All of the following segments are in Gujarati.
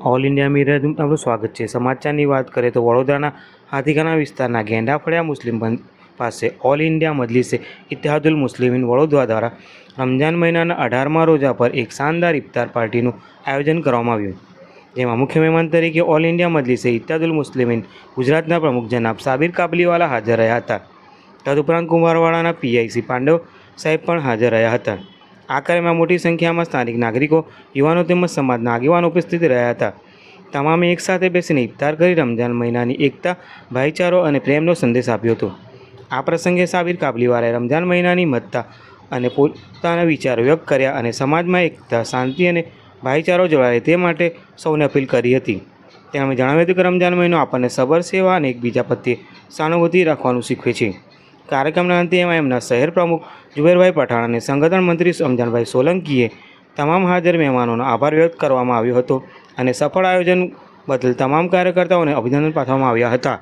ઓલ ઇન્ડિયા મીડિયાનું તમારું સ્વાગત છે। સમાચારની વાત કરીએ તો વડોદરાના હાથીખાના વિસ્તારના ગેંડાફળિયા મુસ્લિમ બંધ પાસે ઓલ ઇન્ડિયા મજલિસે ઇત્તેહાદુલ મુસ્લિમીન વડોદરા દ્વારા રમજાન મહિનાના 18મા રોજા પર એક શાનદાર ઇફ્તાર પાર્ટીનું આયોજન કરવામાં આવ્યું, જેમાં મુખ્ય મહેમાન તરીકે ઓલ ઇન્ડિયા મજલિસે ઇત્તેહાદુલ મુસ્લિમીન ગુજરાતના પ્રમુખ જનાબ સાબિર કાબલીવાલા હાજર રહ્યા હતા। તદુપરાંત કુંભારવાડાના પીઆઈસી પાંડવ સાહેબ પણ હાજર રહ્યા હતા। આ કાર્યમાં મોટી સંખ્યામાં સ્થાનિક નાગરિકો, યુવાનો તેમજ સમાજના આગેવાનો ઉપસ્થિત રહ્યા હતા। તમામે એકસાથે બેસીને ઇફ્તાર કરી રમજાન મહિનાની એકતા, ભાઈચારો અને પ્રેમનો સંદેશ આપ્યો હતો। આ પ્રસંગે સાબિર કાબલીવાલાએ રમજાન મહિનાની મહત્તા અને પોતાના વિચારો વ્યક્ત કર્યા અને સમાજમાં એકતા, શાંતિ અને ભાઈચારો જળવાય તે માટે સૌને અપીલ કરી હતી। તેમણે જણાવ્યું હતું કે રમજાન મહિનો આપણને સબર, સેવા અને એકબીજા પ્રત્યે સહાનુભૂતિ રાખવાનું શીખવે છે। કાર્યક્રમના અંતે એમના શહેર પ્રમુખ જુબેરભાઈ પઠાણ અને સંગઠન મંત્રી રમજાનભાઈ સોલંકીએ તમામ હાજર મહેમાનોનો આભાર વ્યક્ત કરવામાં આવ્યો હતો અને સફળ આયોજન બદલ તમામ કાર્યકર્તાઓને અભિનંદન પાઠવવામાં આવ્યા હતા।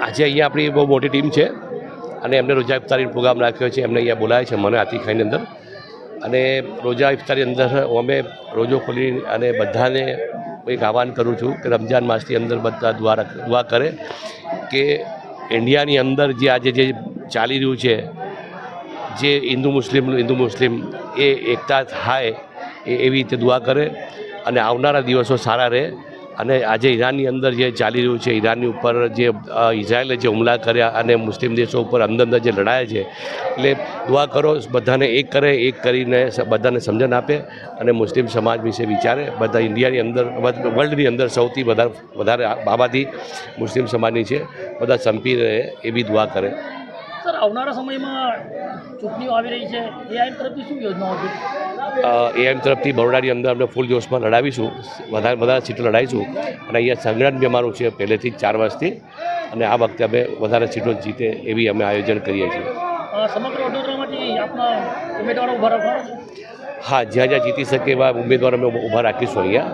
આજે અહીંયા આપણી બહુ મોટી ટીમ છે અને એમને રોજા ઇફતારી પ્રોગ્રામ રાખ્યો છે। એમને અહીંયા બોલાવે છે મને હાથીખાની અંદર, અને રોજા ઇફતારી અંદર અમે રોજો ખોલી અને બધાને એક આહ્વાન કરું છું કે રમજાન માસની અંદર બધા દુઆ કરે કે ઇન્ડિયાની અંદર જે આજે જે ચાલી રહ્યું છે, જે હિન્દુ મુસ્લિમ એ એકતા થાય એવી રીતે દુઆ કરે અને આવનારા દિવસો સારા રહે। અને આજે ઈરાનની અંદર જે ચાલી રહ્યું છે, ઈરાનની ઉપર જે ઇઝરાયલે જે હુમલા કર્યા અને મુસ્લિમ દેશો ઉપર અંદર જે લડાયા છે, એટલે દુઆ કરો બધાને એક કરે, એક કરીને બધાને સમજણ આપે અને મુસ્લિમ સમાજ વિશે વિચારે। બધા ઇન્ડિયાની અંદર, વર્લ્ડની અંદર સૌથી વધારે આબાદી મુસ્લિમ સમાજની છે, બધા સંપી રહે એવી દુઆ કરે। સર, આવનારા સમયમાં ચૂંટણીઓ આવી રહી છે, એઆઈએમ તરફથી શું યોજનાઓ છે? એઆઈએમ તરફથી બરોડાની અંદર આપણે ફૂલ જોશમાં લડાવીશું, વધારે સીટો લડાવીશું અને અહીંયા સંગ્રામ બી અમારું છે પહેલેથી જ 4 વર્ષથી, અને આ વખતે અમે વધારે સીટો જીતે એવી અમે આયોજન કરીએ છીએ. સમગ્ર વડોદરામાંથી આપના ઉમેદવારો ઉભા રાખવાના છે? હા, જ્યાં જ્યાં જીતી શકે એવા ઉમેદવાર અમે ઊભા રાખીશું અહીંયા.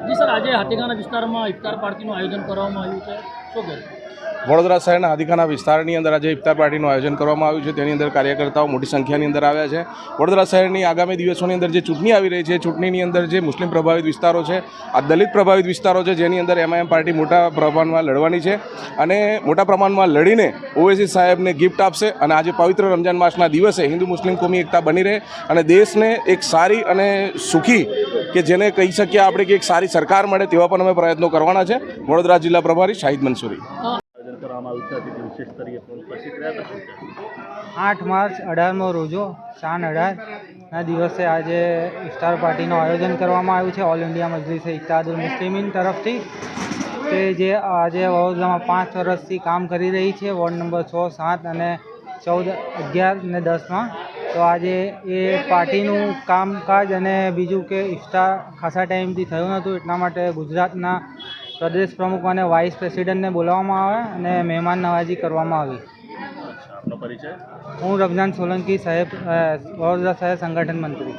જી સર, આજે હાથીગાના વિસ્તારમાં ઇફતાર પાર્ટીનું આયોજન કરવામાં આવ્યું છે, શું કહેશો? વડોદરા શહેરના હાથીખાના વિસ્તારની અંદર આજે ઇફતાર પાર્ટીનું આયોજન કરવામાં આવ્યું છે. તેની અંદર કાર્યકર્તાઓ મોટી સંખ્યાની અંદર આવ્યા છે. વડોદરા શહેરની આગામી દિવસોની અંદર જે ચૂંટણી આવી રહી છે, ચૂંટણીની અંદર જે મુસ્લિમ પ્રભાવિત વિસ્તારો છે, આ દલિત પ્રભાવિત વિસ્તારો છે, જેની અંદર MIM પાર્ટી મોટા પ્રમાણમાં લડવાની છે અને મોટા પ્રમાણમાં લડીને ઓવૈસી સાહેબને ગિફ્ટ આપશે. અને આજે પવિત્ર રમજાન માસના દિવસે હિન્દુ મુસ્લિમ કોમી એકતા બની રહે અને દેશને એક સારી અને સુખી કે જેને કહી શકીએ આપણે કે એક સારી સરકાર મળે તેવા પણ અમે પ્રયત્નો કરવાના છે. વડોદરા જિલ્લા પ્રભારી શાહિદ મંસૂરી. 8 માર્ચ 18મો રોજો શાન 18ના દિવસે આજે ઇફતાર પાર્ટીનું આયોજન કરવામાં આવ્યું છે ઓલ ઇન્ડિયા મજલિસે ઇત્તેહાદુલ મુસ્લિમીન તરફથી, કે જે આજે વડોદરામાં 5 વર્ષથી કામ કરી રહી છે, વોર્ડ નંબર 6, 7 અને 14, 11 અને 10માં. તો આજે એ પાર્ટીનું કામકાજ અને બીજું કે ઇફતાર ખાસા ટાઈમથી થયું નહોતું, એટલા માટે ગુજરાતના પ્રદેશ પ્રમુખ અને વાઇસ પ્રેસિડેન્ટને બોલાવવામાં આવ્યા અને મહેમાન નવાજી કરવામાં આવી. હું રમઝાન સોલંકી સાહેબ, વડોદરા શહેર સંગઠન મંત્રી.